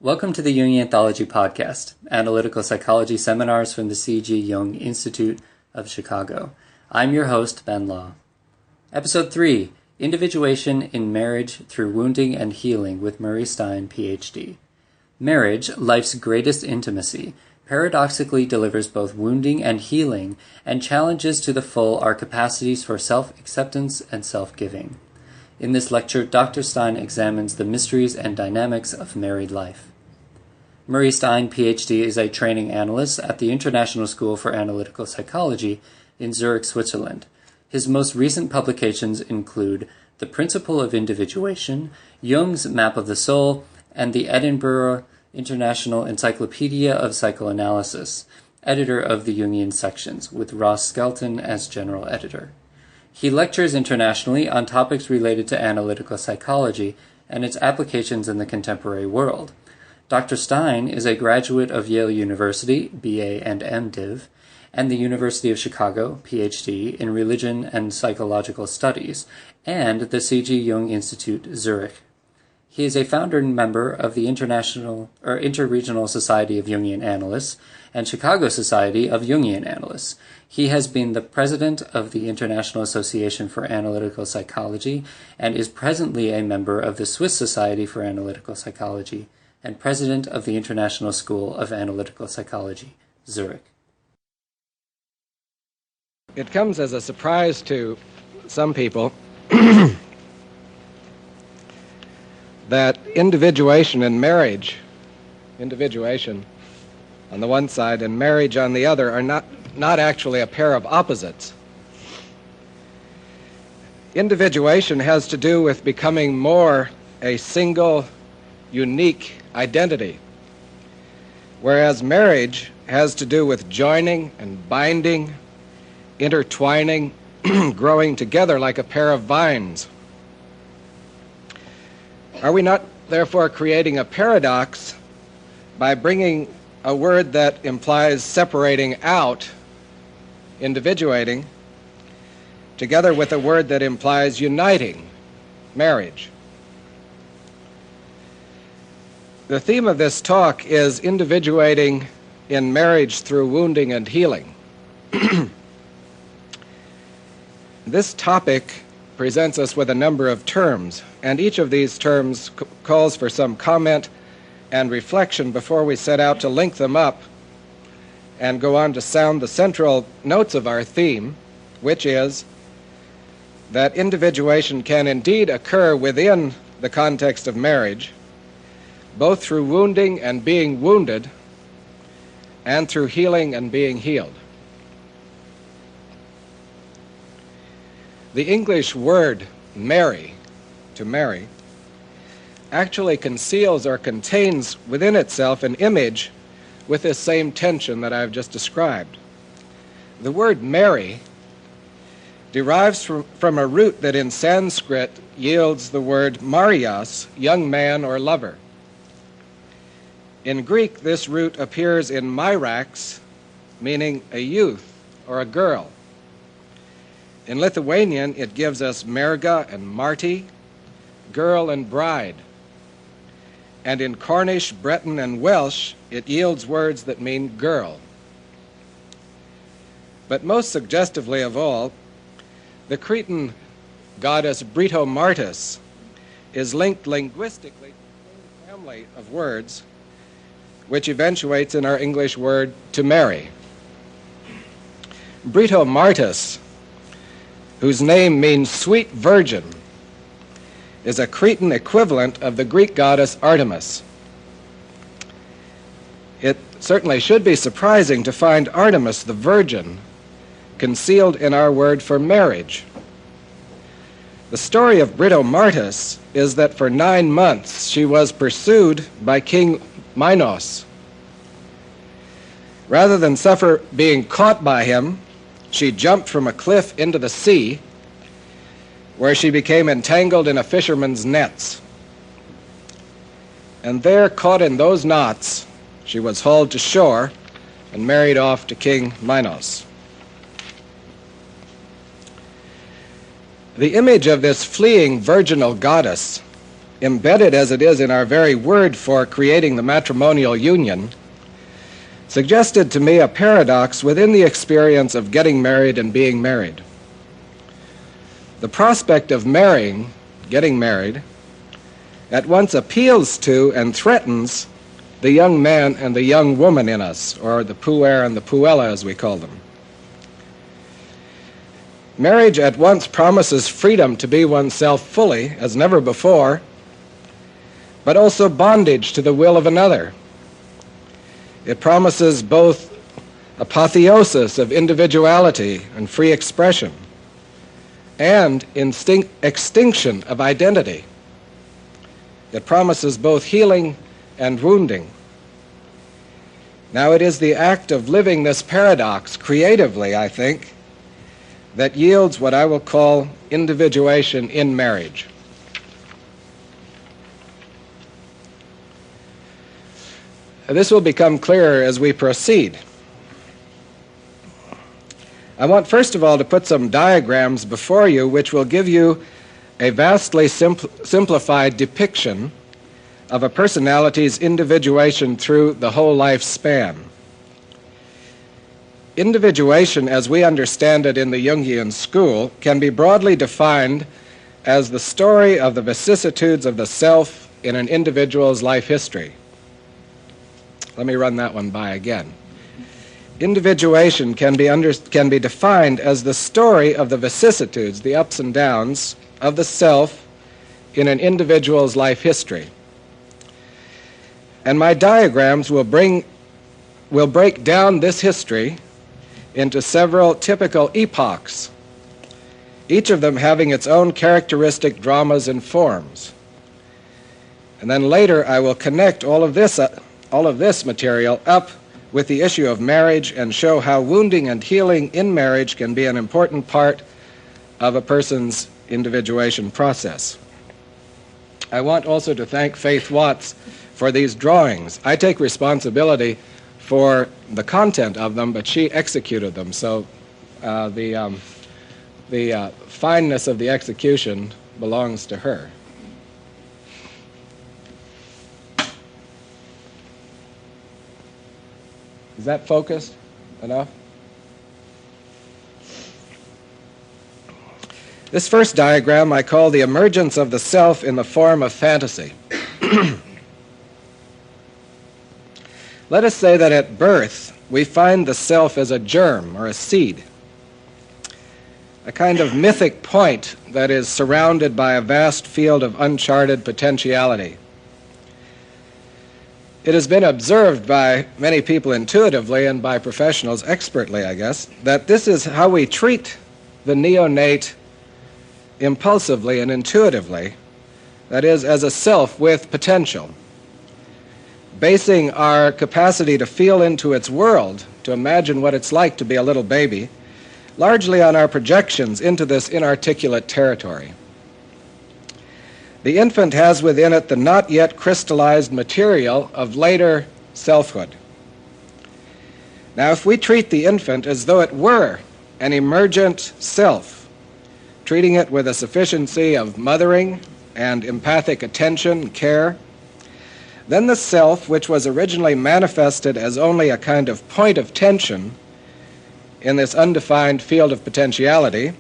Welcome to the Jungian Anthology Podcast, analytical psychology seminars from the C.G. Jung Institute of Chicago. I'm your host, Ben Law. Episode 3, Individuation in Marriage Through Wounding and Healing with Murray Stein, Ph.D. Marriage, life's greatest intimacy, paradoxically delivers both wounding and healing and challenges to the full our capacities for self-acceptance and self-giving. In this lecture, Dr. Stein examines the mysteries and dynamics of married life. Murray Stein, Ph.D., is a training analyst at the International School for Analytical Psychology in Zurich, Switzerland. His most recent publications include The Principle of Individuation, Jung's Map of the Soul, and the Edinburgh International Encyclopedia of Psychoanalysis, editor of the Jungian sections, with Ross Skelton as general editor. He lectures internationally on topics related to analytical psychology and its applications in the contemporary world. Dr. Stein is a graduate of Yale University, B.A. and M.Div., and the University of Chicago, Ph.D. in Religion and Psychological Studies, and the C.G. Jung Institute, Zurich. He is a founder and member of the Interregional Society of Jungian Analysts and Chicago Society of Jungian Analysts. He has been the president of the International Association for Analytical Psychology and is presently a member of the Swiss Society for Analytical Psychology and president of the International School of Analytical Psychology, Zurich. It comes as a surprise to some people that individuation and marriage, individuation on the one side and marriage on the other, are not actually a pair of opposites. Individuation has to do with becoming more a single, unique identity, whereas marriage has to do with joining and binding, intertwining, growing together like a pair of vines. Are we not, therefore, creating a paradox by bringing a word that implies separating out, individuating, together with a word that implies uniting, marriage? The theme of this talk is individuating in marriage through wounding and healing. This topic presents us with a number of terms, and each of these terms calls for some comment and reflection before we set out to link them up and go on to sound the central notes of our theme, which is that individuation can indeed occur within the context of marriage, both through wounding and being wounded, and through healing and being healed. The English word marry, to marry, actually conceals or contains within itself an image with this same tension that I've just described. The word marry derives from a root that in Sanskrit yields the word marias, young man or lover. In Greek, this root appears in myrax, meaning a youth or a girl. In Lithuanian, it gives us merga and marty, girl and bride. And in Cornish, Breton, and Welsh, it yields words that mean girl. But most suggestively of all, the Cretan goddess Britomartis is linked linguistically to the same family of words, which eventuates in our English word to marry. Britomartis, whose name means sweet virgin, is a Cretan equivalent of the Greek goddess Artemis. It certainly should be surprising to find Artemis, the virgin, concealed in our word for marriage. The story of Britomartis is that for 9 months she was pursued by King Minos. Rather than suffer being caught by him, she jumped from a cliff into the sea, where she became entangled in a fisherman's nets. And there, caught in those knots, she was hauled to shore and married off to King Minos. The image of this fleeing virginal goddess embedded as it is in our very word for creating the matrimonial union, suggested to me a paradox within the experience of getting married and being married. The prospect of getting married, at once appeals to and threatens the young man and the young woman in us, or the puer and the puella as we call them. Marriage at once promises freedom to be oneself fully, as never before, but also bondage to the will of another. It promises both apotheosis of individuality and free expression, and extinction of identity. It promises both healing and wounding. Now, it is the act of living this paradox creatively, I think, that yields what I will call individuation in marriage. This will become clearer as we proceed. I want first of all to put some diagrams before you which will give you a vastly simplified depiction of a personality's individuation through the whole lifespan. Individuation, as we understand it in the Jungian school, can be broadly defined as the story of the vicissitudes of the self in an individual's life history. Let me run that one by again. Individuation can be defined as the story of the vicissitudes, the ups and downs, of the self in an individual's life history. And my diagrams will break down this history into several typical epochs, each of them having its own characteristic dramas and forms. And then later I will connect all of this material up with the issue of marriage and show how wounding and healing in marriage can be an important part of a person's individuation process. I want also to thank Faith Watts for these drawings. I take responsibility for the content of them, but she executed them, so the fineness of the execution belongs to her. Is that focused enough? This first diagram I call the emergence of the self in the form of fantasy. Let us say that at birth we find the self as a germ or a seed, a kind of mythic point that is surrounded by a vast field of uncharted potentiality. It has been observed by many people intuitively and by professionals expertly, I guess, that this is how we treat the neonate impulsively and intuitively, that is, as a self with potential, basing our capacity to feel into its world, to imagine what it's like to be a little baby, largely on our projections into this inarticulate territory. The infant has within it the not yet crystallized material of later selfhood. Now, if we treat the infant as though it were an emergent self, treating it with a sufficiency of mothering and empathic attention and care, then the self, which was originally manifested as only a kind of point of tension in this undefined field of potentiality,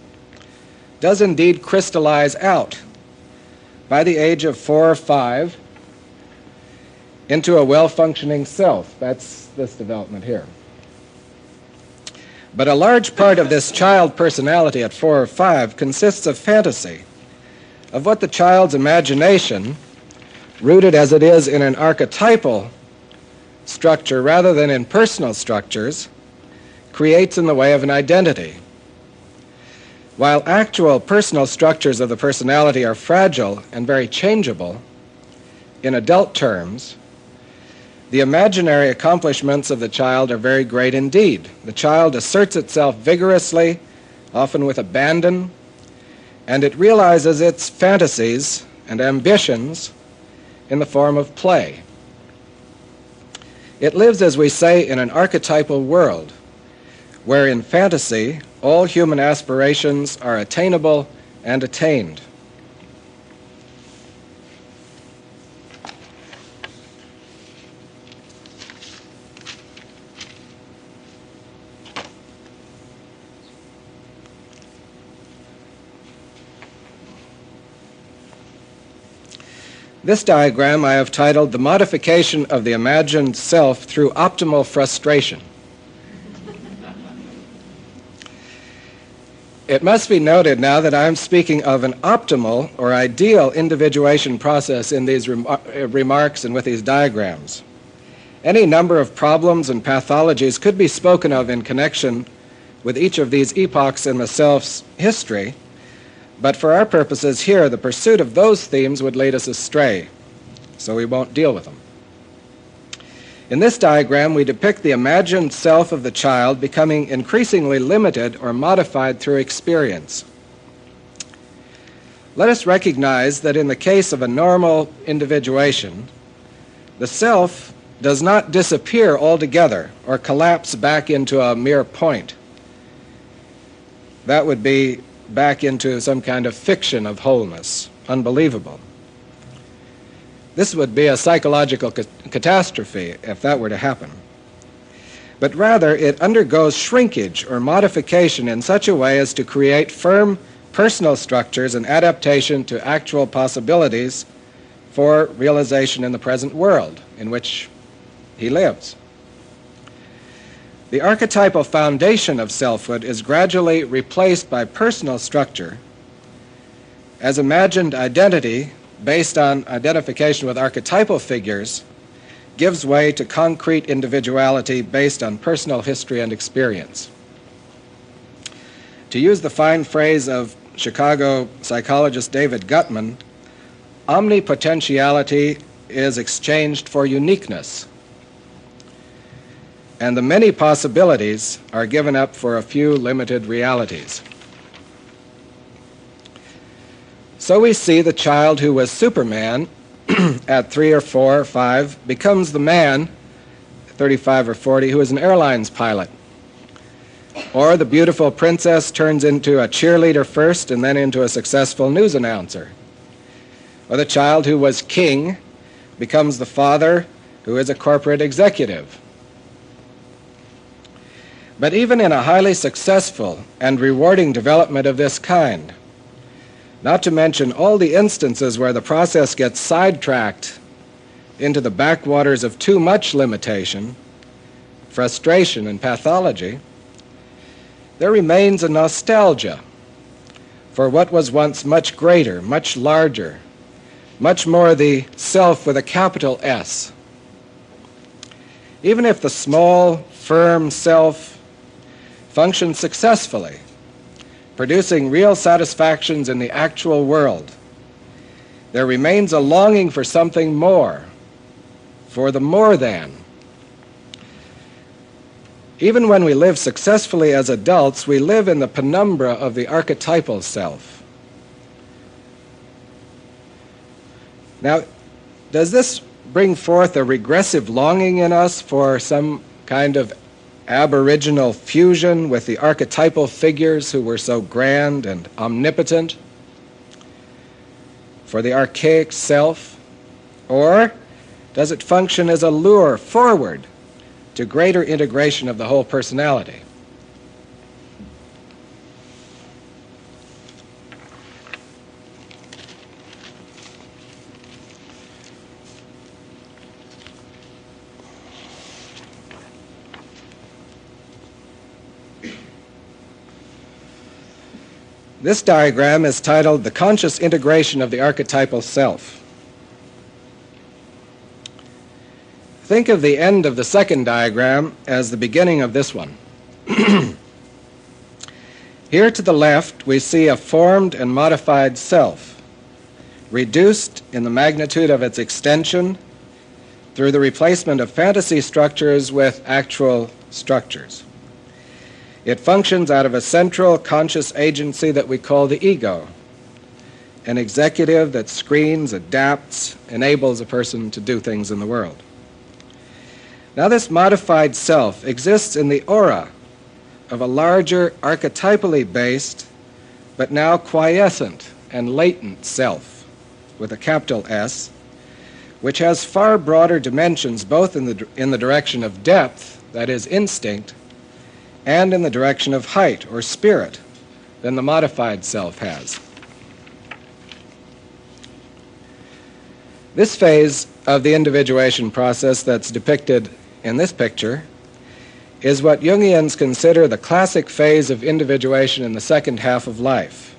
does indeed crystallize out by the age of 4 or 5 into a well-functioning self. That's this development here. But a large part of this child personality at 4 or 5 consists of fantasy, of what the child's imagination, rooted as it is in an archetypal structure rather than in personal structures, creates in the way of an identity. While actual personal structures of the personality are fragile and very changeable, in adult terms, the imaginary accomplishments of the child are very great indeed. The child asserts itself vigorously, often with abandon, and it realizes its fantasies and ambitions in the form of play. It lives, as we say, in an archetypal world, where in fantasy all human aspirations are attainable and attained. This diagram I have titled "The Modification of the Imagined Self Through Optimal Frustration." It must be noted now that I am speaking of an optimal or ideal individuation process in these remarks and with these diagrams. Any number of problems and pathologies could be spoken of in connection with each of these epochs in the self's history, but for our purposes here, the pursuit of those themes would lead us astray, so we won't deal with them. In this diagram, we depict the imagined self of the child becoming increasingly limited or modified through experience. Let us recognize that in the case of a normal individuation, the self does not disappear altogether or collapse back into a mere point. That would be back into some kind of fiction of wholeness, unbelievable. This would be a psychological catastrophe if that were to happen. But rather, it undergoes shrinkage or modification in such a way as to create firm personal structures and adaptation to actual possibilities for realization in the present world in which he lives. The archetypal foundation of selfhood is gradually replaced by personal structure as imagined identity based on identification with archetypal figures gives way to concrete individuality based on personal history and experience. To use the fine phrase of Chicago psychologist David Gutman, omnipotentiality is exchanged for uniqueness, and the many possibilities are given up for a few limited realities. So we see the child who was Superman at 3 or 4 or 5 becomes the man, 35 or 40, who is an airlines pilot. Or the beautiful princess turns into a cheerleader first and then into a successful news announcer. Or the child who was king becomes the father who is a corporate executive. But even in a highly successful and rewarding development of this kind, not to mention all the instances where the process gets sidetracked into the backwaters of too much limitation, frustration, and pathology, there remains a nostalgia for what was once much greater, much larger, much more the self with a capital S. Even if the small, firm self functions successfully, producing real satisfactions in the actual world, there remains a longing for something more, for the more than. Even when we live successfully as adults, we live in the penumbra of the archetypal self. Now, does this bring forth a regressive longing in us for some kind of aboriginal fusion with the archetypal figures who were so grand and omnipotent, for the archaic self? Or does it function as a lure forward to greater integration of the whole personality? This diagram is titled "The Conscious Integration of the Archetypal Self." Think of the end of the second diagram as the beginning of this one. Here to the left, we see a formed and modified self, reduced in the magnitude of its extension through the replacement of fantasy structures with actual structures. It functions out of a central conscious agency that we call the ego, an executive that screens, adapts, enables a person to do things in the world. Now, this modified self exists in the aura of a larger, archetypally based, but now quiescent and latent self, with a capital S, which has far broader dimensions both in the direction of depth, that is instinct, and in the direction of height or spirit than the modified self has. This phase of the individuation process that's depicted in this picture is what Jungians consider the classic phase of individuation in the second half of life.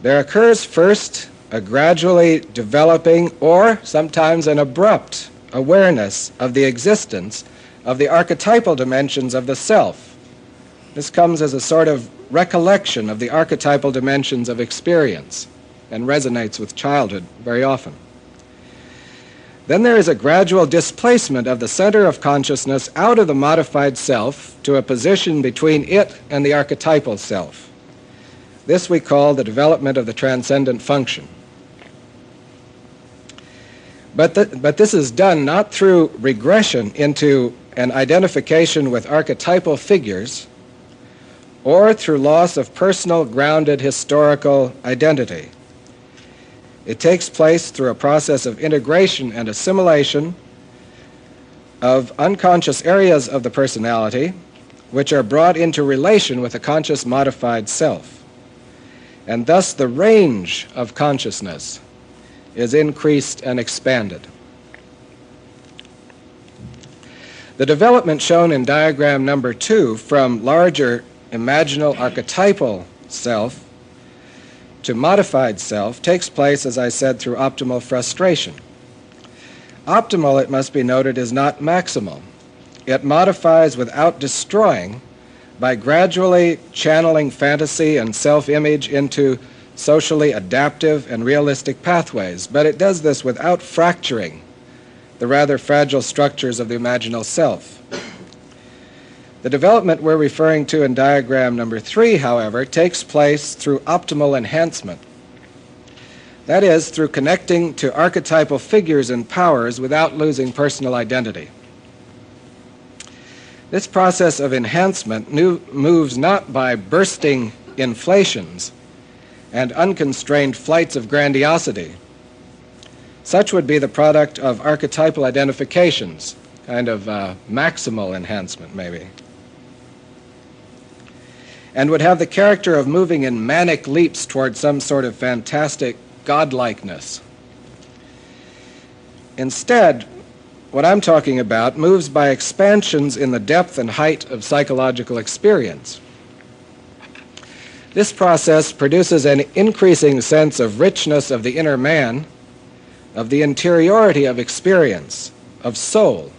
There occurs first a gradually developing or sometimes an abrupt awareness of the existence of the archetypal dimensions of the self. This comes as a sort of recollection of the archetypal dimensions of experience and resonates with childhood very often. Then there is a gradual displacement of the center of consciousness out of the modified self to a position between it and the archetypal self. This we call the development of the transcendent function. But this is done not through regression into an identification with archetypal figures or through loss of personal, grounded, historical identity. It takes place through a process of integration and assimilation of unconscious areas of the personality which are brought into relation with a conscious modified self. And thus the range of consciousness is increased and expanded. The development shown in diagram number 2 from larger imaginal archetypal self to modified self takes place, as I said, through optimal frustration. Optimal, it must be noted, is not maximal. It modifies without destroying by gradually channeling fantasy and self-image into socially adaptive and realistic pathways, but it does this without fracturing the rather fragile structures of the imaginal self. The development we're referring to in diagram number 3, however, takes place through optimal enhancement. That is, through connecting to archetypal figures and powers without losing personal identity. This process of enhancement moves not by bursting inflations and unconstrained flights of grandiosity. Such would be the product of archetypal identifications, kind of maximal enhancement maybe, and would have the character of moving in manic leaps toward some sort of fantastic godlikeness. Instead, what I'm talking about moves by expansions in the depth and height of psychological experience. This process produces an increasing sense of richness of the inner man, of the interiority of experience, of soul.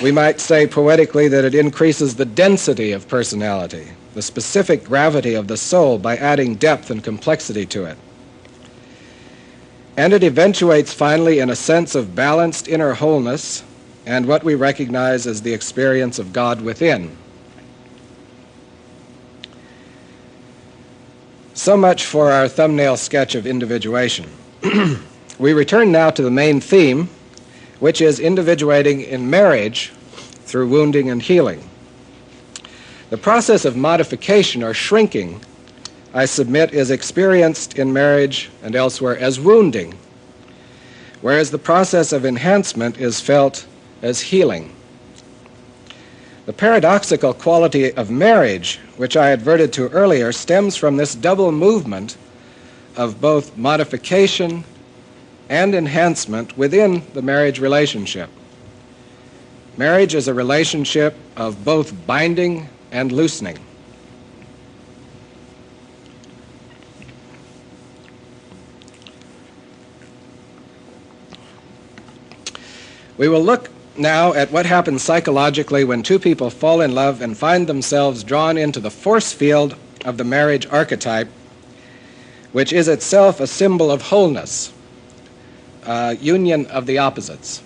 We might say poetically that it increases the density of personality, the specific gravity of the soul by adding depth and complexity to it. And it eventuates finally in a sense of balanced inner wholeness and what we recognize as the experience of God within. So much for our thumbnail sketch of individuation. We return now to the main theme, which is individuating in marriage through wounding and healing. The process of modification or shrinking, I submit, is experienced in marriage and elsewhere as wounding, whereas the process of enhancement is felt as healing. The paradoxical quality of marriage, which I adverted to earlier, stems from this double movement of both modification and enhancement within the marriage relationship. Marriage is a relationship of both binding and loosening. We will look now at what happens psychologically when two people fall in love and find themselves drawn into the force field of the marriage archetype, which is itself a symbol of wholeness, union of the opposites.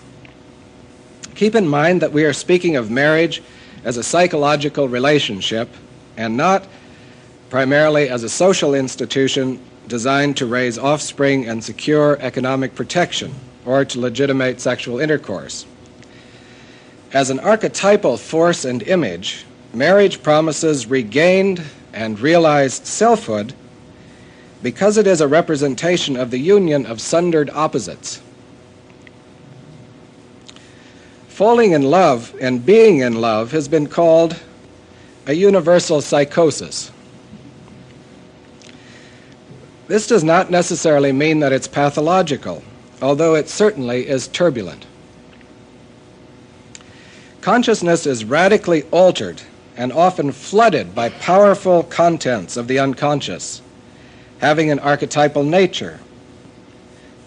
Keep in mind that we are speaking of marriage as a psychological relationship and not primarily as a social institution designed to raise offspring and secure economic protection or to legitimate sexual intercourse. As an archetypal force and image, marriage promises regained and realized selfhood because it is a representation of the union of sundered opposites. Falling in love and being in love has been called a universal psychosis. This does not necessarily mean that it's pathological, although it certainly is turbulent. Consciousness is radically altered and often flooded by powerful contents of the unconscious, having an archetypal nature.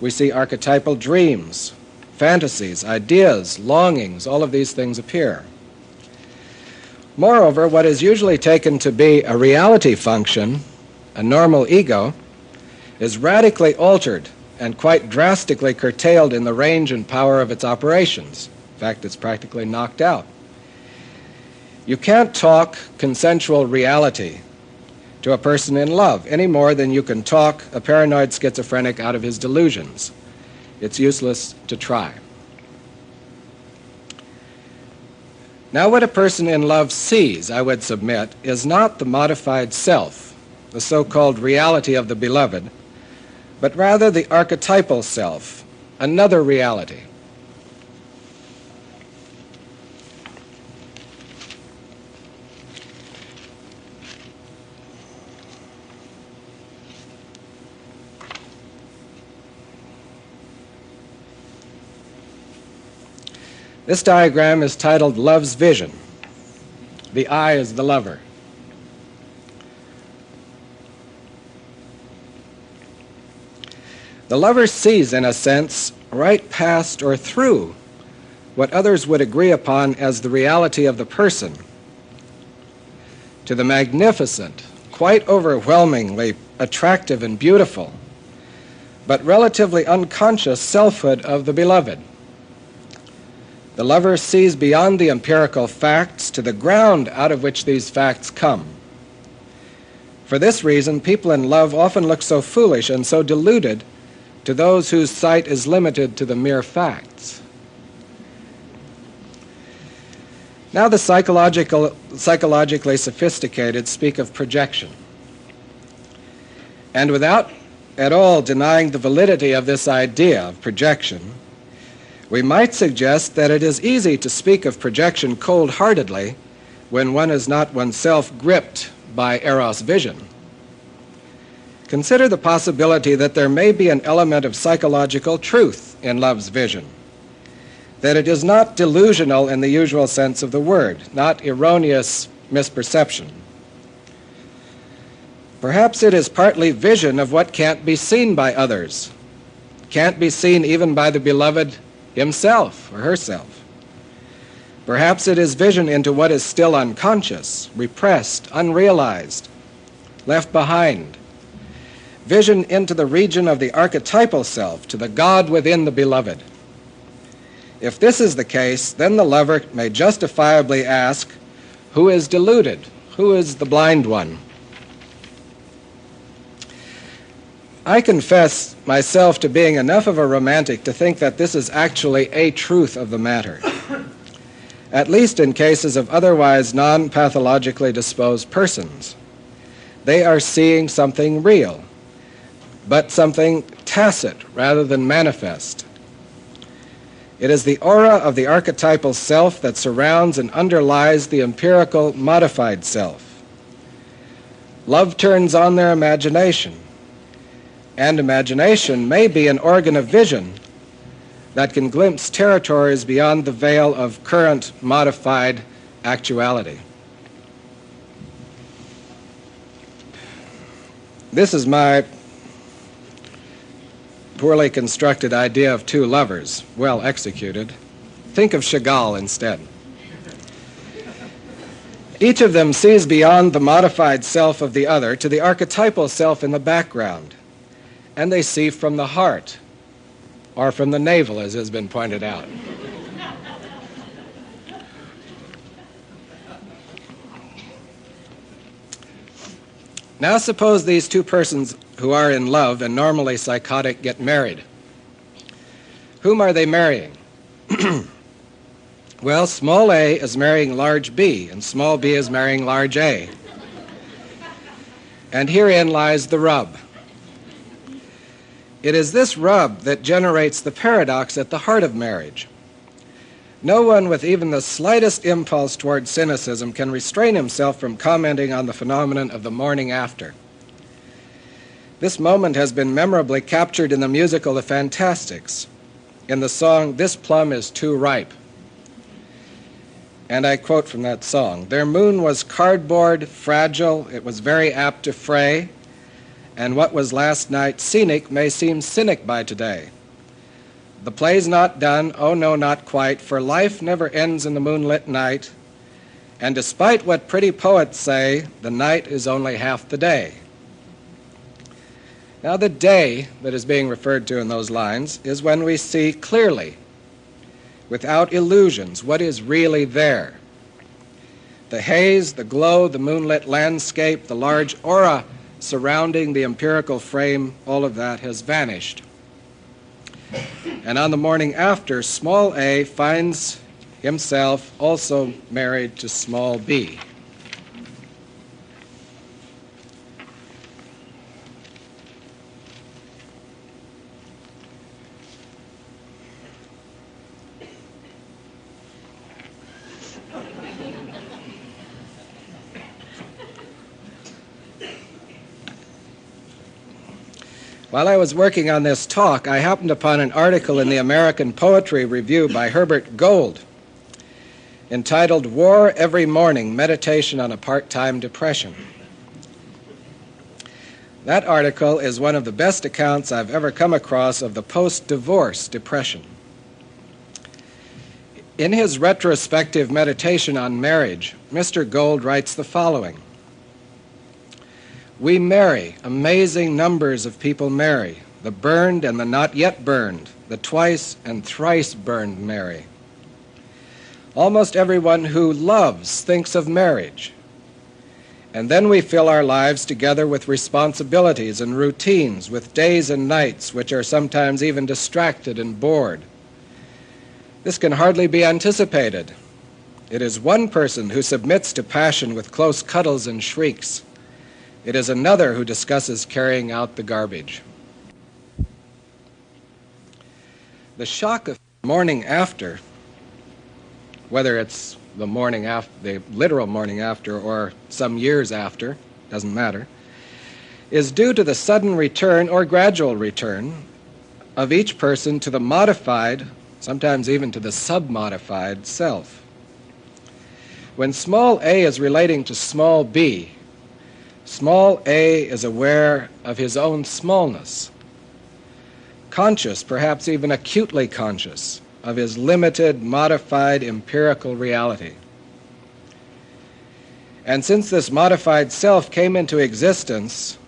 We see archetypal dreams, fantasies, ideas, longings, all of these things appear. Moreover, what is usually taken to be a reality function, a normal ego, is radically altered and quite drastically curtailed in the range and power of its operations. In fact, it's practically knocked out. You can't talk consensual reality to a person in love any more than you can talk a paranoid schizophrenic out of his delusions. It's useless to try. Now, what a person in love sees, I would submit, is not the modified self, the so-called reality of the beloved, but rather the archetypal self, another reality. This diagram is titled Love's Vision. The I is the lover. The lover sees, in a sense, right past or through what others would agree upon as the reality of the person, to the magnificent, quite overwhelmingly attractive and beautiful, but relatively unconscious selfhood of the beloved. The lover sees beyond the empirical facts to the ground out of which these facts come. For this reason, people in love often look so foolish and so deluded to those whose sight is limited to the mere facts. Now the psychologically sophisticated speak of projection. And without at all denying the validity of this idea of projection, we might suggest that it is easy to speak of projection cold-heartedly when one is not oneself gripped by Eros vision. Consider the possibility that there may be an element of psychological truth in love's vision, that it is not delusional in the usual sense of the word, not erroneous misperception. Perhaps it is partly vision of what can't be seen by others, can't be seen even by the beloved himself or herself. Perhaps it is vision into what is still unconscious, repressed, unrealized, left behind. Vision into the region of the archetypal self, to the God within the beloved. If this is the case, then the lover may justifiably ask, who is deluded? Who is the blind one? I confess myself to being enough of a romantic to think that this is actually a truth of the matter, at least in cases of otherwise non-pathologically disposed persons. They are seeing something real, but something tacit rather than manifest. It is the aura of the archetypal self that surrounds and underlies the empirical modified self. Love turns on their imagination, and imagination may be an organ of vision that can glimpse territories beyond the veil of current modified actuality. This is my poorly constructed idea of two lovers, well executed. Think of Chagall instead. Each of them sees beyond the modified self of the other to the archetypal self in the background, and they see from the heart, or from the navel, as has been pointed out. Now suppose these two persons who are in love and normally psychotic get married. Whom are they marrying? Well, small a is marrying large B, and small b is marrying large A. And herein lies the rub. It is this rub that generates the paradox at the heart of marriage. No one with even the slightest impulse toward cynicism can restrain himself from commenting on the phenomenon of the morning after. This moment has been memorably captured in the musical The Fantastics, in the song, "This Plum is Too Ripe." And I quote from that song, "Their moon was cardboard, fragile, it was very apt to fray, and what was last night scenic may seem cynic by today. The play's not done, oh no, not quite, for life never ends in the moonlit night, and despite what pretty poets say, the night is only half the day." Now, the day that is being referred to in those lines is when we see clearly, without illusions, what is really there. The haze, the glow, the moonlit landscape, the large aura surrounding the empirical frame, all of that has vanished. And on the morning after, small a finds himself also married to small b. While I was working on this talk, I happened upon an article in the American Poetry Review by Herbert Gold entitled "War Every Morning, Meditation on a Part-Time Depression." That article is one of the best accounts I've ever come across of the post-divorce depression. In his retrospective meditation on marriage, Mr. Gold writes the following: "We marry, amazing numbers of people marry, the burned and the not yet burned, the twice and thrice burned marry. Almost everyone who loves thinks of marriage. And then we fill our lives together with responsibilities and routines, with days and nights which are sometimes even distracted and bored. This can hardly be anticipated. It is one person who submits to passion with close cuddles and shrieks. It is another who discusses carrying out the garbage." The shock of the morning after, whether it's the morning after, the literal morning after, or some years after, doesn't matter, is due to the sudden return or gradual return of each person to the modified, sometimes even to the sub-modified self. When small a is relating to small b, small a is aware of his own smallness, conscious, perhaps even acutely conscious, of his limited, modified, empirical reality. And since this modified self came into existence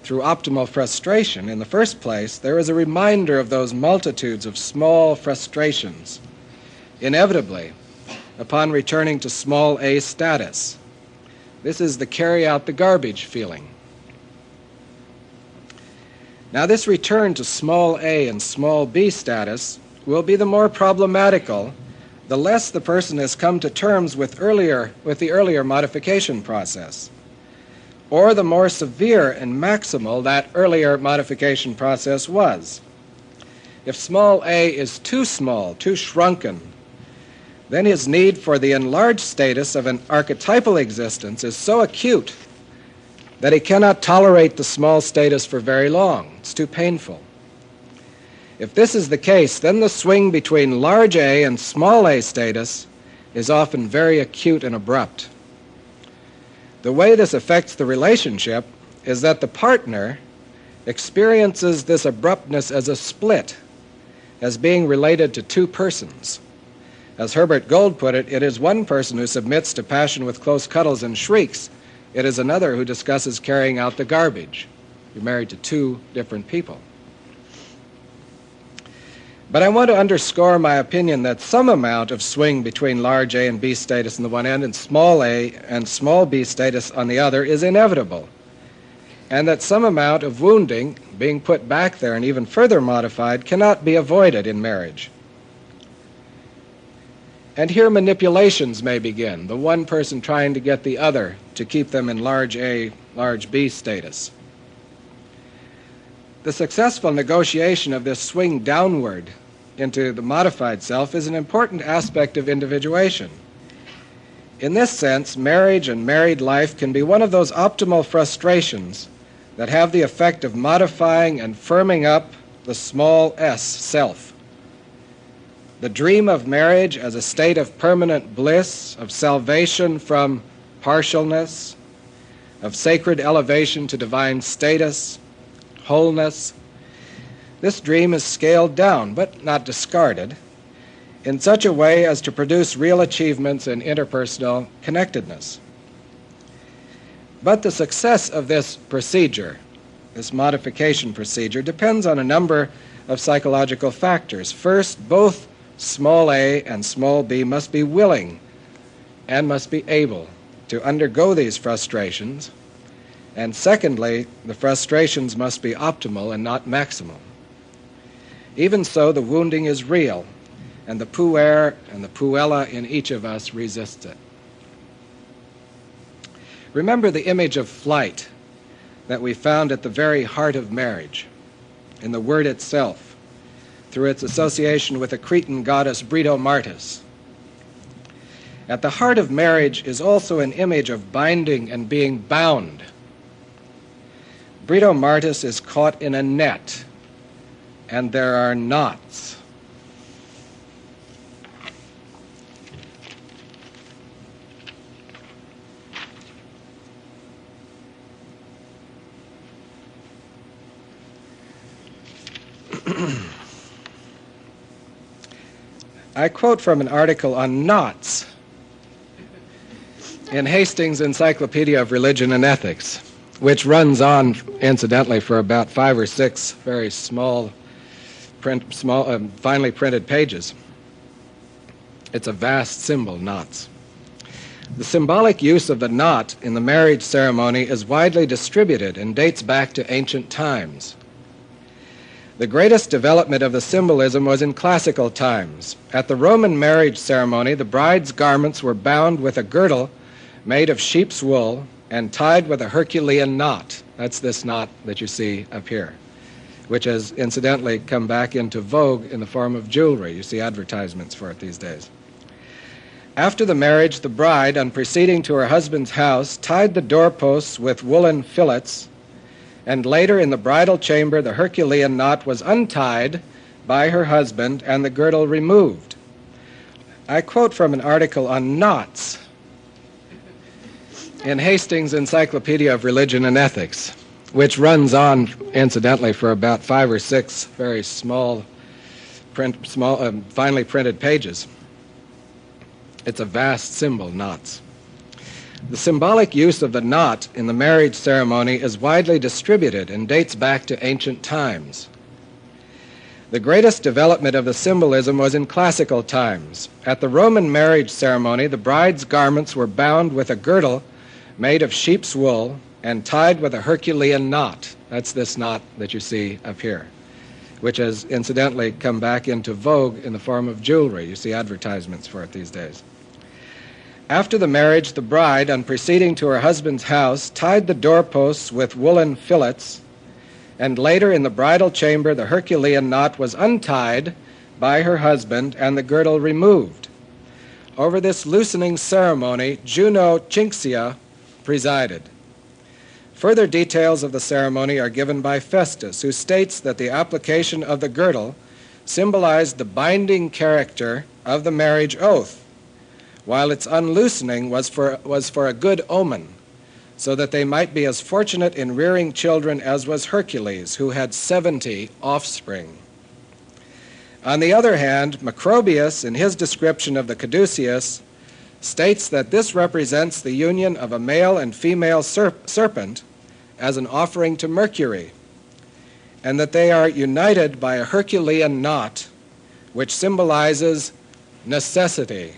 through optimal frustration in the first place, there is a reminder of those multitudes of small frustrations, inevitably, upon returning to small a status. This is the carry out the garbage feeling. Now, this return to small a and small b status will be the more problematical the less the person has come to terms with the earlier modification process, or the more severe and maximal that earlier modification process was. If small a is too small, too shrunken, then his need for the enlarged status of an archetypal existence is so acute that he cannot tolerate the small status for very long. It's too painful. If this is the case, then the swing between large A and small a status is often very acute and abrupt. The way this affects the relationship is that the partner experiences this abruptness as a split, as being related to two persons. As Herbert Gold put it, it is one person who submits to passion with close cuddles and shrieks. It is another who discusses carrying out the garbage. You're married to two different people. But I want to underscore my opinion that some amount of swing between large A and B status on the one end and small a and small b status on the other is inevitable, and that some amount of wounding, being put back there and even further modified, cannot be avoided in marriage. And here manipulations may begin, the one person trying to get the other to keep them in large A, large B status. The successful negotiation of this swing downward into the modified self is an important aspect of individuation. In this sense, marriage and married life can be one of those optimal frustrations that have the effect of modifying and firming up the small s self. The dream of marriage as a state of permanent bliss, of salvation from partialness, of sacred elevation to divine status, wholeness. This dream is scaled down, but not discarded, in such a way as to produce real achievements in interpersonal connectedness. But the success of this procedure, this modification procedure, depends on a number of psychological factors. First, both small a and small b must be willing and must be able to undergo these frustrations. And secondly, the frustrations must be optimal and not maximal. Even so, the wounding is real, and the puer and the puella in each of us resists it. Remember the image of flight that we found at the very heart of marriage, in the word itself, through its association with the Cretan goddess Britomartis. At the heart of marriage is also an image of binding and being bound. Britomartis is caught in a net, and there are knots. I quote from an article on knots in Hastings' Encyclopedia of Religion and Ethics, which runs on, incidentally, for about 5 or 6 very small, finely printed pages. It's a vast symbol, knots. The symbolic use of the knot in the marriage ceremony is widely distributed and dates back to ancient times. The greatest development of the symbolism was in classical times. At the Roman marriage ceremony, the bride's garments were bound with a girdle made of sheep's wool and tied with a Herculean knot. That's this knot that you see up here, which has incidentally come back into vogue in the form of jewelry. You see advertisements for it these days. After the marriage, the bride, on proceeding to her husband's house, tied the doorposts with woolen fillets, and later in the bridal chamber the Herculean knot was untied by her husband and the girdle removed. I quote from an article on knots in Hastings' Encyclopedia of Religion and Ethics, which runs on, incidentally, for about 5 or 6 very small, finely printed pages. It's a vast symbol, knots. The symbolic use of the knot in the marriage ceremony is widely distributed and dates back to ancient times. The greatest development of the symbolism was in classical times. At the Roman marriage ceremony, the bride's garments were bound with a girdle made of sheep's wool and tied with a Herculean knot. That's this knot that you see up here, which has incidentally come back into vogue in the form of jewelry. You see advertisements for it these days. After the marriage, the bride, on proceeding to her husband's house, tied the doorposts with woolen fillets, and later in the bridal chamber the Herculean knot was untied by her husband and the girdle removed. Over this loosening ceremony, Juno Chinxia presided. Further details of the ceremony are given by Festus, who states that the application of the girdle symbolized the binding character of the marriage oath, while its unloosening was for a good omen, so that they might be as fortunate in rearing children as was Hercules, who had 70 offspring. On the other hand, Macrobius, in his description of the caduceus, states that this represents the union of a male and female serpent as an offering to Mercury, and that they are united by a Herculean knot, which symbolizes necessity.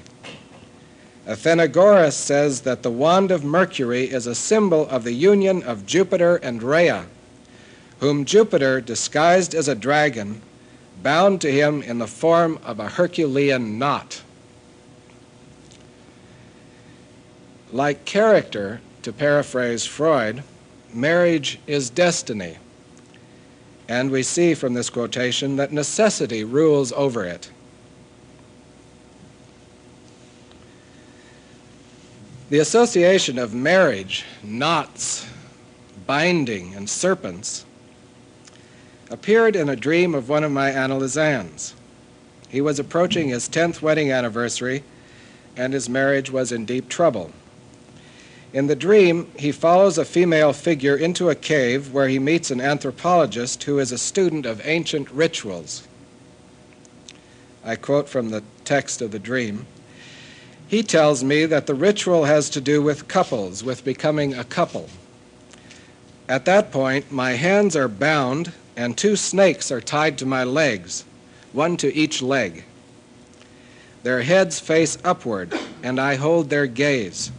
Athenagoras says that the wand of Mercury is a symbol of the union of Jupiter and Rhea, whom Jupiter, disguised as a dragon, bound to him in the form of a Herculean knot. Like character, to paraphrase Freud, marriage is destiny, and we see from this quotation that necessity rules over it. The association of marriage, knots, binding and serpents, appeared in a dream of one of my analyzans. He was approaching his 10th wedding anniversary, and his marriage was in deep trouble. In the dream, he follows a female figure into a cave where he meets an anthropologist who is a student of ancient rituals. I quote from the text of the dream. He tells me that the ritual has to do with couples, with becoming a couple. At that point, my hands are bound and 2 snakes are tied to my legs, 1 to each leg. Their heads face upward, and I hold their gaze.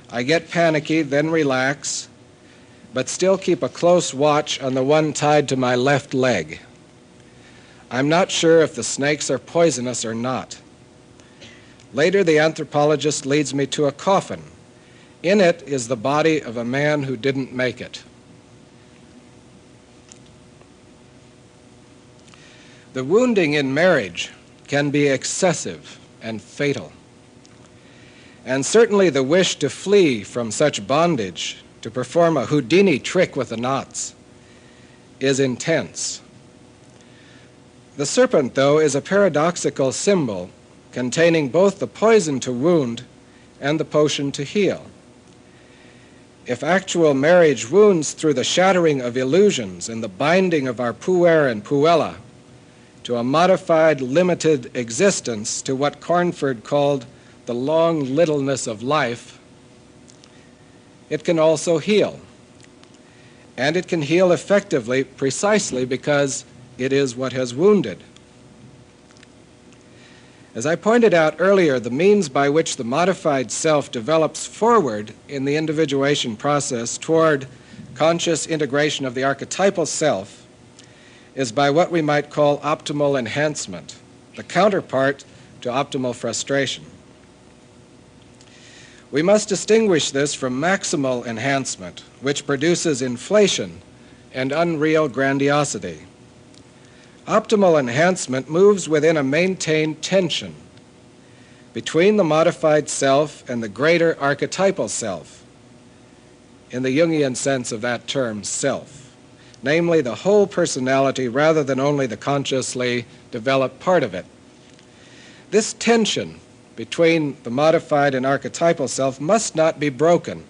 I get panicky, then relax, but still keep a close watch on the one tied to my left leg. I'm not sure if the snakes are poisonous or not. Later, the anthropologist leads me to a coffin. In it is the body of a man who didn't make it. The wounding in marriage can be excessive and fatal. And certainly the wish to flee from such bondage, to perform a Houdini trick with the knots, is intense. The serpent, though, is a paradoxical symbol containing both the poison to wound and the potion to heal. If actual marriage wounds through the shattering of illusions and the binding of our puer and puella to a modified, limited existence, to what Cornford called the long littleness of life, it can also heal. And it can heal effectively precisely because it is what has wounded. As I pointed out earlier, the means by which the modified self develops forward in the individuation process toward conscious integration of the archetypal self is by what we might call optimal enhancement, the counterpart to optimal frustration. We must distinguish this from maximal enhancement, which produces inflation and unreal grandiosity. Optimal enhancement moves within a maintained tension between the modified self and the greater archetypal self, in the Jungian sense of that term, self, namely the whole personality rather than only the consciously developed part of it. This tension between the modified and archetypal self must not be broken,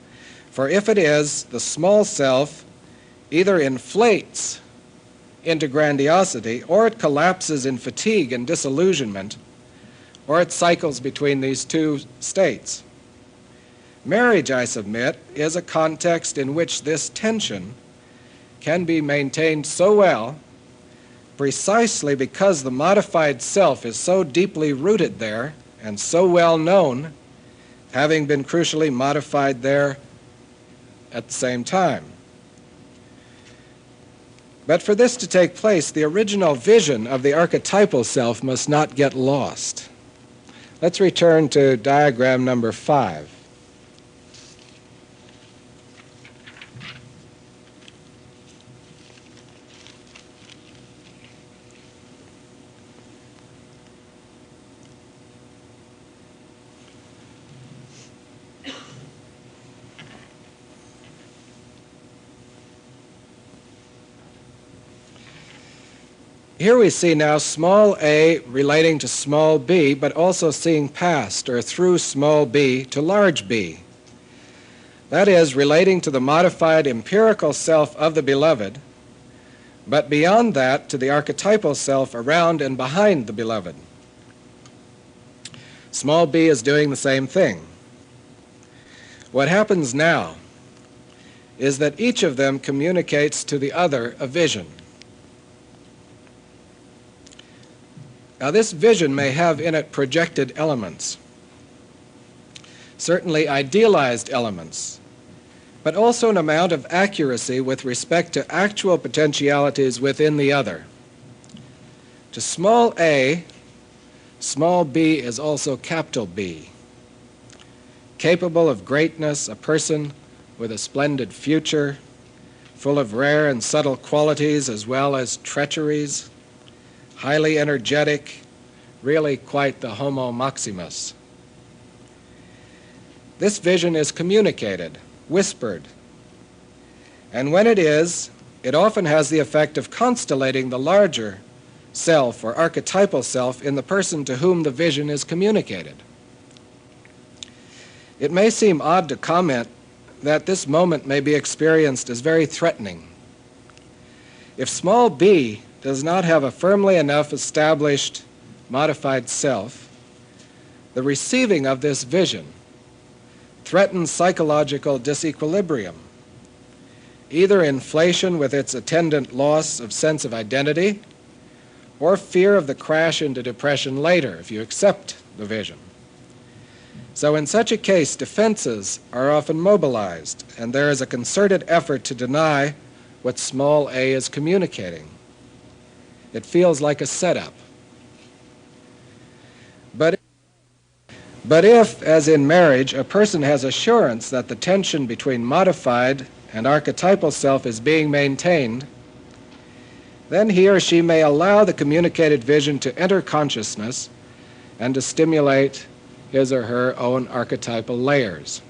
for if it is, the small self either inflates into grandiosity, or it collapses in fatigue and disillusionment, or it cycles between these two states. Marriage, I submit, is a context in which this tension can be maintained so well precisely because the modified self is so deeply rooted there and so well known, having been crucially modified there at the same time. But for this to take place, the original vision of the archetypal self must not get lost. Let's return to diagram number 5. Here we see now small a relating to small b, but also seeing past or through small b to large B. That is, relating to the modified empirical self of the beloved, but beyond that to the archetypal self around and behind the beloved. Small b is doing the same thing. What happens now is that each of them communicates to the other a vision. Now, this vision may have in it projected elements, certainly idealized elements, but also an amount of accuracy with respect to actual potentialities within the other. To small a, small b is also capital B, capable of greatness, a person with a splendid future, full of rare and subtle qualities as well as treacheries, highly energetic, really quite the homo maximus. This vision is communicated, whispered, And when it is, it often has the effect of constellating the larger self or archetypal self in the person to whom the vision is communicated. It may seem odd to comment that this moment may be experienced as very threatening. If small b does not have a firmly enough established modified self, the receiving of this vision threatens psychological disequilibrium, either inflation with its attendant loss of sense of identity, or fear of the crash into depression later if you accept the vision. So in such a case, defenses are often mobilized, and there is a concerted effort to deny what small a is communicating. It feels like a setup. But if, as in marriage, a person has assurance that the tension between modified and archetypal self is being maintained, then he or she may allow the communicated vision to enter consciousness and to stimulate his or her own archetypal layers.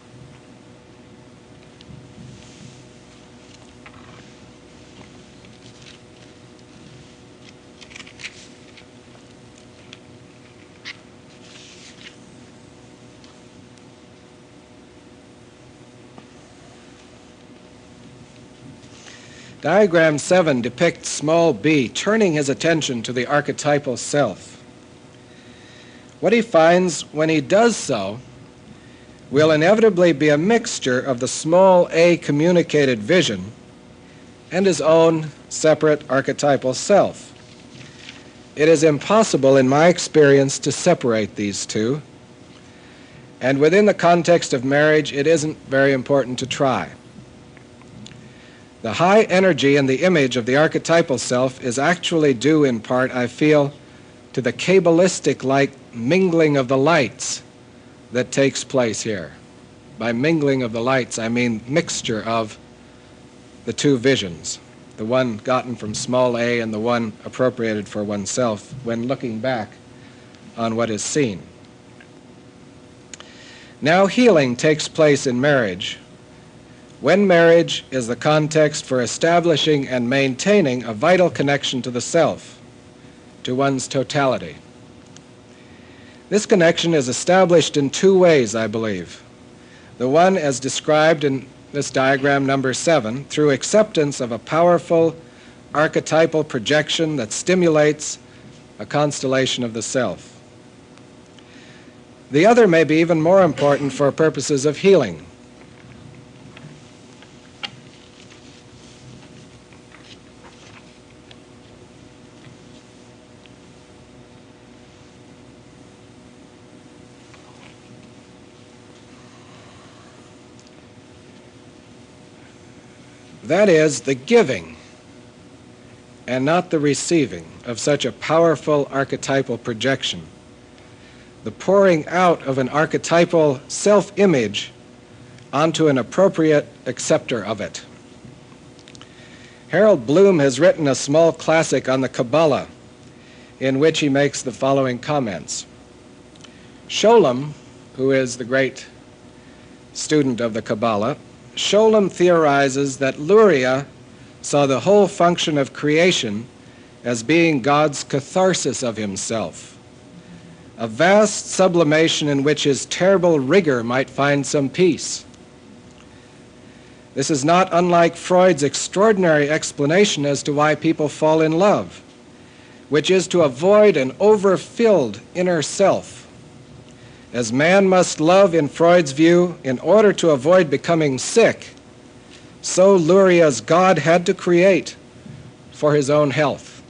Diagram 7 depicts small b turning his attention to the archetypal self. What he finds when he does so will inevitably be a mixture of the small a communicated vision and his own separate archetypal self. It is impossible, in my experience, to separate these two, and within the context of marriage, it isn't very important to try. The high energy in the image of the archetypal self is actually due, in part, I feel, to the Kabbalistic-like mingling of the lights that takes place here. By mingling of the lights, I mean mixture of the two visions, the one gotten from small a and the one appropriated for oneself when looking back on what is seen. Now healing takes place in marriage when marriage is the context for establishing and maintaining a vital connection to the self, to one's totality. This connection is established in two ways, I believe. The one, as described in this diagram number 7, through acceptance of a powerful archetypal projection that stimulates a constellation of the self. The other may be even more important for purposes of healing. That is, the giving and not the receiving of such a powerful archetypal projection, the pouring out of an archetypal self-image onto an appropriate acceptor of it. Harold Bloom has written a small classic on the Kabbalah in which he makes the following comments. Sholem, who is the great student of the Kabbalah, Sholem theorizes that Luria saw the whole function of creation as being God's catharsis of himself, a vast sublimation in which his terrible rigor might find some peace. This is not unlike Freud's extraordinary explanation as to why people fall in love, which is to avoid an overfilled inner self. As man must love, in Freud's view, in order to avoid becoming sick, so Luria's God had to create for his own health.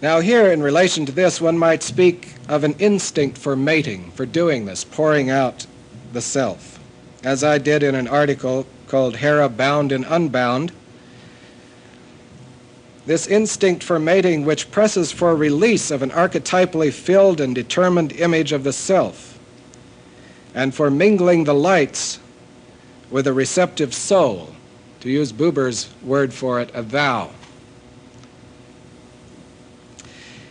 Now here, in relation to this, one might speak of an instinct for mating, for doing this, pouring out the self, as I did in an article called Hera Bound and Unbound. This instinct for mating which presses for release of an archetypally filled and determined image of the self, and for mingling the lights with a receptive soul, to use Buber's word for it, a thou.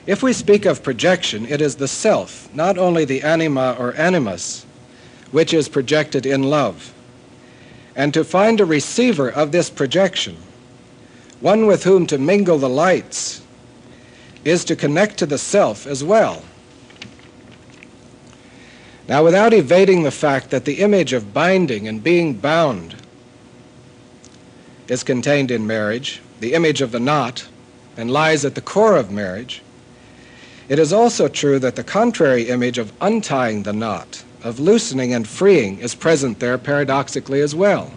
If we speak of projection, it is the self, not only the anima or animus, which is projected in love. and to find a receiver of this projection, one with whom to mingle the lights, is to connect to the self as well. Now, without evading the fact that the image of binding and being bound is contained in marriage, the image of the knot, and lies at the core of marriage, it is also true that the contrary image of untying the knot, of loosening and freeing, is present there paradoxically as well.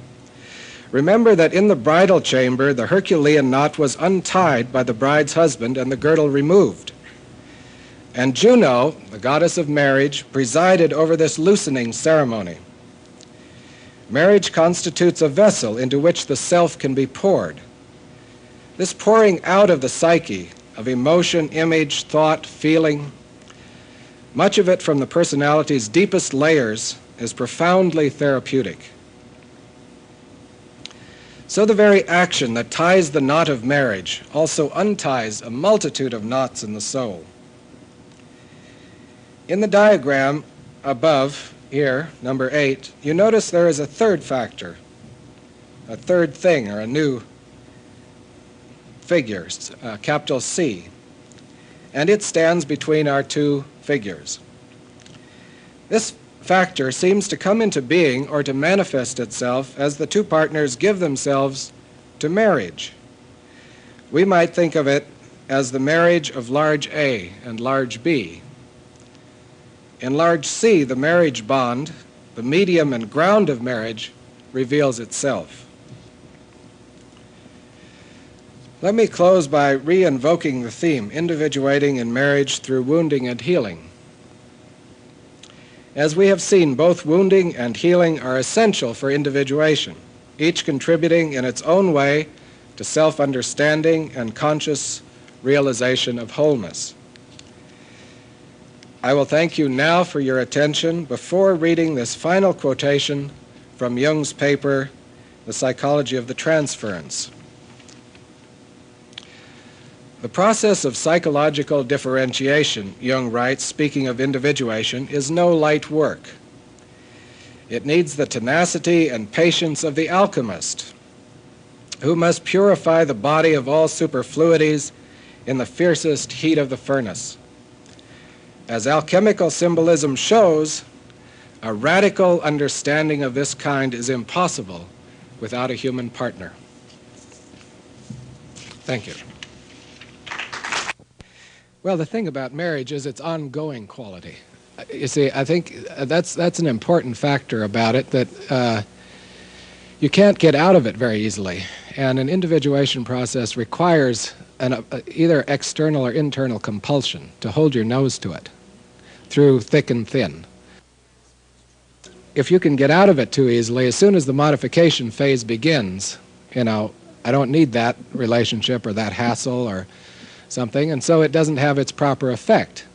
Remember that in the bridal chamber, the Herculean knot was untied by the bride's husband and the girdle removed. And Juno, the goddess of marriage, presided over this loosening ceremony. Marriage constitutes a vessel into which the self can be poured. This pouring out of the psyche, of emotion, image, thought, feeling, much of it from the personality's deepest layers, is profoundly therapeutic. So the very action that ties the knot of marriage also unties a multitude of knots in the soul. In the diagram above here, number 8, you notice there is a third factor, a third thing, or a new figure, capital C, and it stands between our two figures. This factor seems to come into being or to manifest itself as the two partners give themselves to marriage. We might think of it as the marriage of large A and large B. In large C, the marriage bond, the medium and ground of marriage, reveals itself. Let me close by re-invoking the theme, individuating in marriage through wounding and healing. As we have seen, both wounding and healing are essential for individuation, each contributing in its own way to self-understanding and conscious realization of wholeness. I will thank you now for your attention before reading this final quotation from Jung's paper, The Psychology of the Transference. The process of psychological differentiation, Jung writes, speaking of individuation, is no light work. It needs the tenacity and patience of the alchemist, who must purify the body of all superfluities in the fiercest heat of the furnace. As alchemical symbolism shows, a radical understanding of this kind is impossible without a human partner. Thank you. Well, the thing about marriage is its ongoing quality. You see, I think that's an important factor about it, that you can't get out of it very easily. And an individuation process requires either external or internal compulsion to hold your nose to it through thick and thin. If you can get out of it too easily, as soon as the modification phase begins, I don't need that relationship or that hassle or something, and so it doesn't have its proper effect.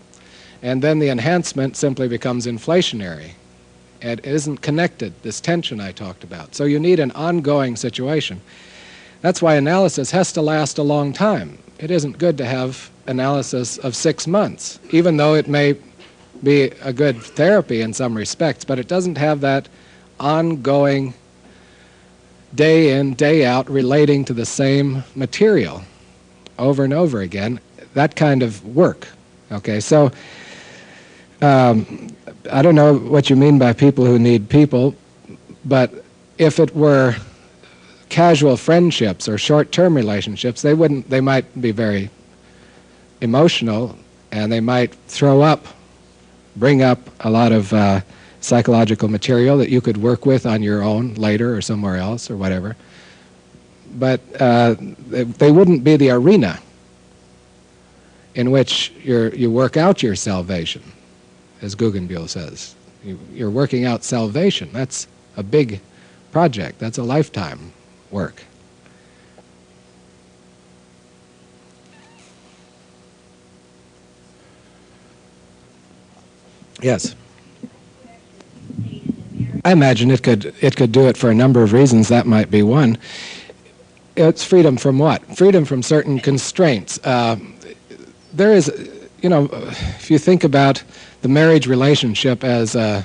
And then the enhancement simply becomes inflationary. It isn't connected, this tension I talked about. So you need an ongoing situation. That's why analysis has to last a long time. It isn't good to have analysis of 6 months, even though it may be a good therapy in some respects, but it doesn't have that ongoing day in, day out relating to the same material over and over again, that kind of work. Okay, so I don't know what you mean by people who need people, but if it were casual friendships or short-term relationships, they might be very emotional, and they might bring up a lot of psychological material that you could work with on your own later or somewhere else or whatever. But they wouldn't be the arena in which you work out your salvation, as Guggenbuhl says. You're working out salvation. That's a big project. That's a lifetime work. Yes. I imagine it could do it for a number of reasons. That might be one. It's freedom from what? Freedom from certain constraints. There is, if you think about the marriage relationship as an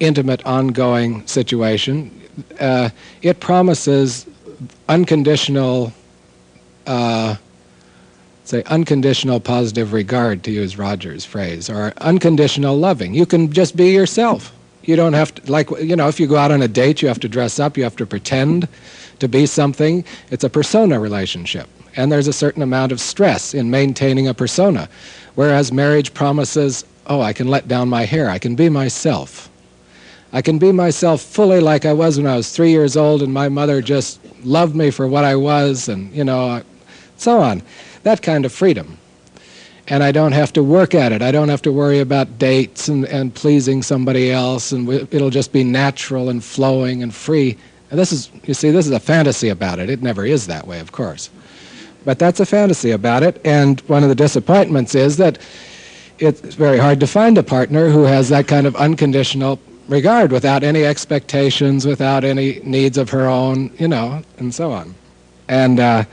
intimate, ongoing situation, it promises unconditional, unconditional positive regard, to use Roger's phrase, or unconditional loving. You can just be yourself. You don't have to, like, if you go out on a date, you have to dress up, you have to pretend to be something. It's a persona relationship. And there's a certain amount of stress in maintaining a persona. Whereas marriage promises, oh, I can let down my hair, I can be myself. I can be myself fully like I was when I was 3 years old and my mother just loved me for what I was, and, so on. That kind of freedom. And I don't have to work at it. I don't have to worry about dates and pleasing somebody else, and it'll just be natural and flowing and free. And this is a fantasy about it. It never is that way, of course. But that's a fantasy about it, and one of the disappointments is that it's very hard to find a partner who has that kind of unconditional regard, without any expectations, without any needs of her own, and so on. And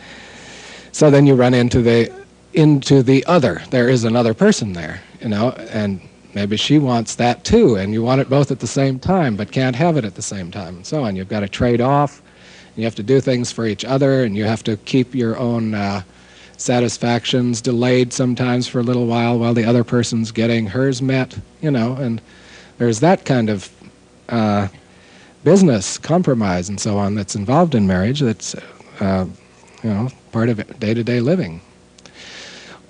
so then you run into the other. There is another person there, and maybe she wants that too, and you want it both at the same time, but can't have it at the same time, and so on. You've got to trade off. You have to do things for each other, and you have to keep your own satisfactions delayed sometimes for a little while the other person's getting hers met, and there's that kind of business compromise and so on that's involved in marriage that's, part of day-to-day living.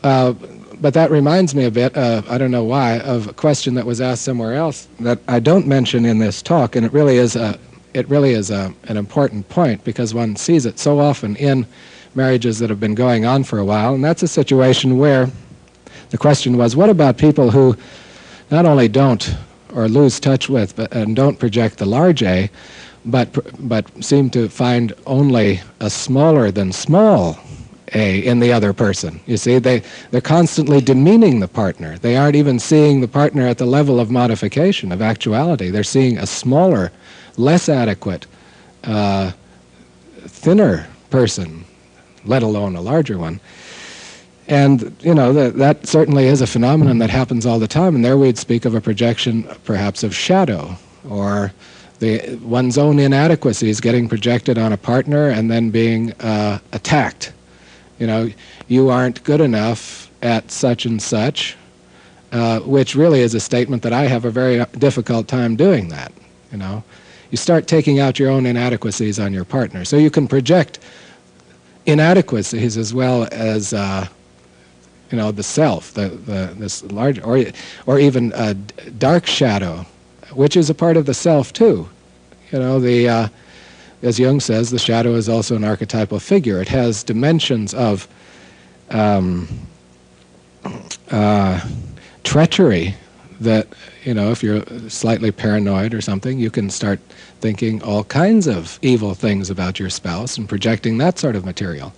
But that reminds me a bit, I don't know why, of a question that was asked somewhere else that I don't mention in this talk, and it really is an important point, because one sees it so often in marriages that have been going on for a while, and that's a situation where the question was, what about people who not only don't or lose touch with and don't project the large A, but seem to find only a smaller than small A in the other person? You see, they're constantly demeaning the partner. They aren't even seeing the partner at the level of modification, of actuality. They're seeing a smaller, less adequate, thinner person, let alone a larger one. And, that certainly is a phenomenon that happens all the time, and there we'd speak of a projection perhaps of shadow, or one's own inadequacies getting projected on a partner and then being attacked. You aren't good enough at such and such, which really is a statement that I have a very difficult time doing that, You start taking out your own inadequacies on your partner. So you can project inadequacies as well as, the self, this large, or even a dark shadow, which is a part of the self too. As Jung says, the shadow is also an archetypal figure. It has dimensions of treachery that, if you're slightly paranoid or something, you can start thinking all kinds of evil things about your spouse and projecting that sort of material.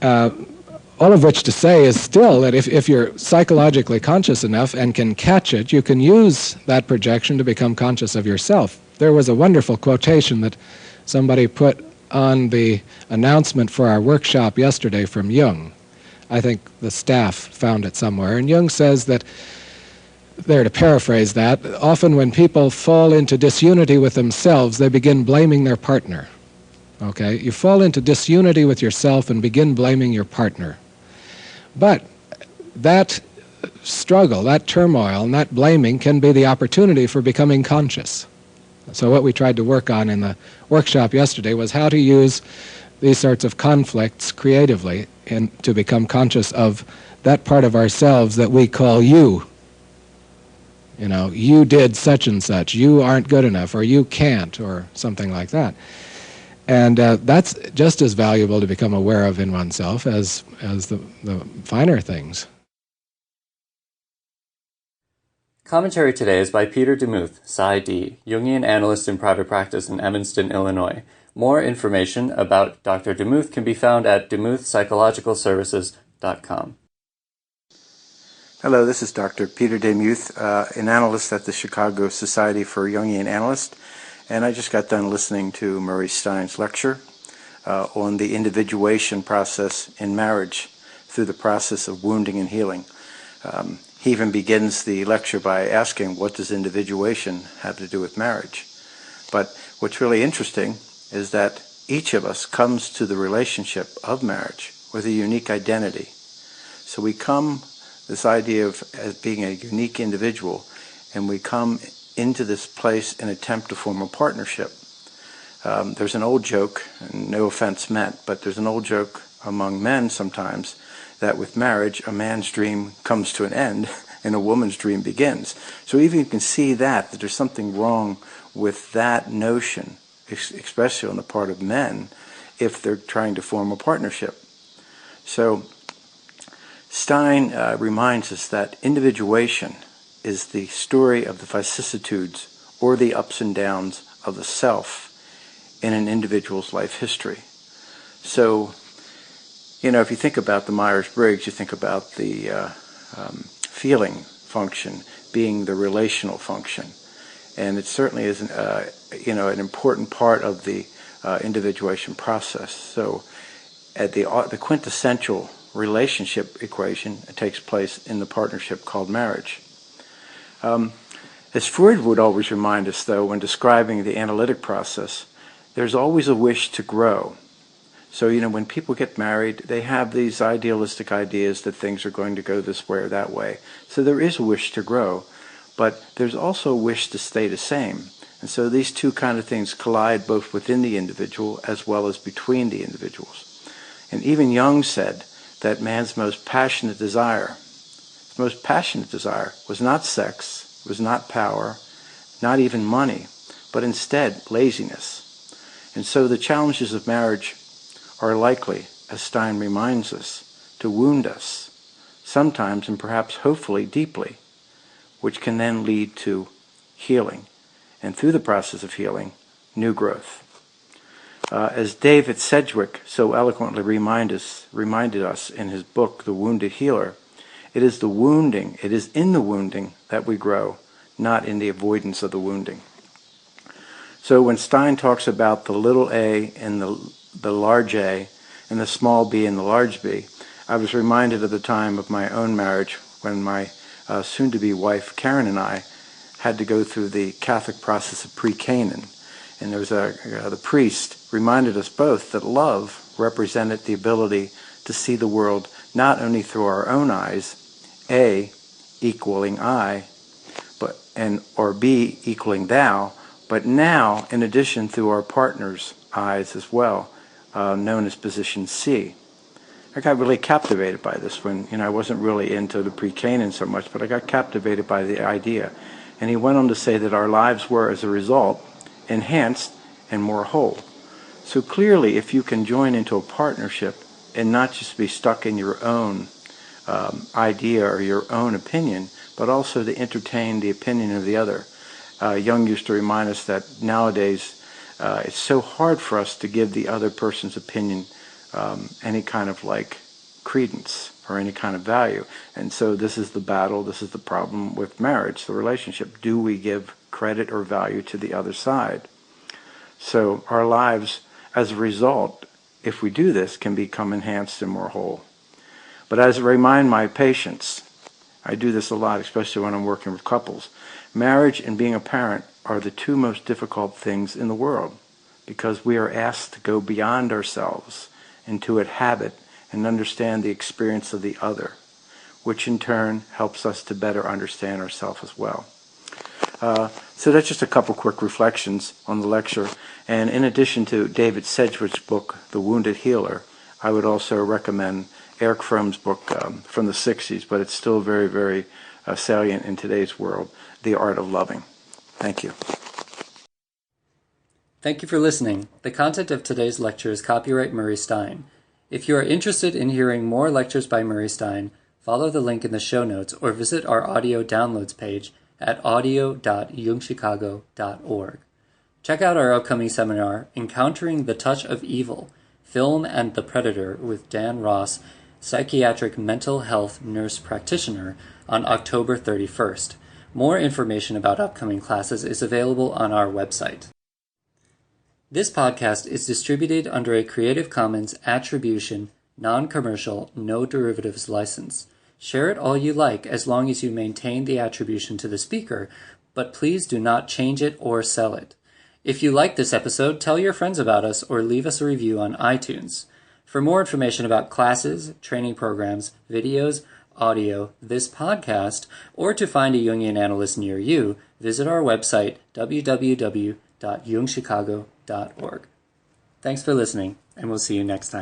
All of which to say is still that if you're psychologically conscious enough and can catch it, you can use that projection to become conscious of yourself. There was a wonderful quotation that somebody put on the announcement for our workshop yesterday from Jung. I think the staff found it somewhere, and Jung says that, there to paraphrase that, often when people fall into disunity with themselves, they begin blaming their partner. Okay? You fall into disunity with yourself and begin blaming your partner. But that struggle, that turmoil, and that blaming can be the opportunity for becoming conscious. So what we tried to work on in the workshop yesterday was how to use these sorts of conflicts creatively and to become conscious of that part of ourselves that we call you. You did such and such, you aren't good enough, or you can't, or something like that. And that's just as valuable to become aware of in oneself as the finer things. Commentary today is by Peter DeMuth, PsyD, Jungian analyst in private practice in Evanston, Illinois. More information about Dr. DeMuth can be found at demuthpsychologicalservices.com. Hello, this is Dr. Peter DeMuth, an analyst at the Chicago Society for Jungian Analysts. And I just got done listening to Murray Stein's lecture on the individuation process in marriage through the process of wounding and healing. He even begins the lecture by asking, what does individuation have to do with marriage? But what's really interesting is that each of us comes to the relationship of marriage with a unique identity. So we come, this idea of as being a unique individual, and we come into this place and attempt to form a partnership. There's an old joke, and no offense meant, but there's an old joke among men sometimes that with marriage, a man's dream comes to an end and a woman's dream begins. So even you can see that there's something wrong with that notion, especially on the part of men, if they're trying to form a partnership. So Stein reminds us that individuation is the story of the vicissitudes or the ups and downs of the self in an individual's life history. So, if you think about the Myers-Briggs, you think about the feeling function being the relational function. And it certainly is an important part of the individuation process. So at the quintessential relationship equation, it takes place in the partnership called marriage. As Freud would always remind us, though, when describing the analytic process, there's always a wish to grow. So, when people get married, they have these idealistic ideas that things are going to go this way or that way. So there is a wish to grow, but there's also a wish to stay the same. And so these two kind of things collide both within the individual as well as between the individuals. And even Jung said that man's most passionate desire was not sex, was not power, not even money, but instead laziness. And so the challenges of marriage are likely, as Stein reminds us, to wound us, sometimes and perhaps hopefully deeply, which can then lead to healing, and through the process of healing, new growth. As David Sedgwick so eloquently reminded us in his book, The Wounded Healer, it is in the wounding that we grow, not in the avoidance of the wounding. So when Stein talks about the little a and the large A and the small b and the large B, I was reminded of the time of my own marriage when my soon-to-be wife Karen and I had to go through the Catholic process of pre-Canaan. And there was the priest reminded us both that love represented the ability to see the world not only through our own eyes, A equaling I, or B equaling thou, but now, in addition, through our partner's eyes as well, known as position C. I got really captivated by this when, I wasn't really into the pre-Canaan so much, but I got captivated by the idea. And he went on to say that our lives were, as a result, enhanced and more whole. So clearly, if you can join into a partnership and not just be stuck in your own idea or your own opinion, but also to entertain the opinion of the other. Jung used to remind us that nowadays it's so hard for us to give the other person's opinion any kind of credence or any kind of value. And so this is the battle, this is the problem with marriage, the relationship. Do we give credit or value to the other side? So our lives, as a result, if we do this, can become enhanced and more whole. But as I remind my patients, I do this a lot, especially when I'm working with couples, marriage and being a parent are the two most difficult things in the world because we are asked to go beyond ourselves and to inhabit and understand the experience of the other, which in turn helps us to better understand ourselves as well. So that's just a couple quick reflections on the lecture. And in addition to David Sedgwick's book, The Wounded Healer, I would also recommend Eric Fromm's book from the 60s, but it's still very, very salient in today's world, The Art of Loving. Thank you. Thank you for listening. The content of today's lecture is copyright Murray Stein. If you are interested in hearing more lectures by Murray Stein, follow the link in the show notes or visit our audio downloads page at audio.jungchicago.org. Check out our upcoming seminar, Encountering the Touch of Evil, Film and the Predator with Dan Ross, psychiatric mental health nurse practitioner, on October 31st. More information about upcoming classes is available on our website. This podcast is distributed under a Creative Commons Attribution, Non-Commercial, No Derivatives license. Share it all you like as long as you maintain the attribution to the speaker, but please do not change it or sell it. If you like this episode, tell your friends about us or leave us a review on iTunes. For more information about classes, training programs, videos, audio, this podcast, or to find a Jungian analyst near you, visit our website, www.jungchicago.org. Thanks for listening, and we'll see you next time.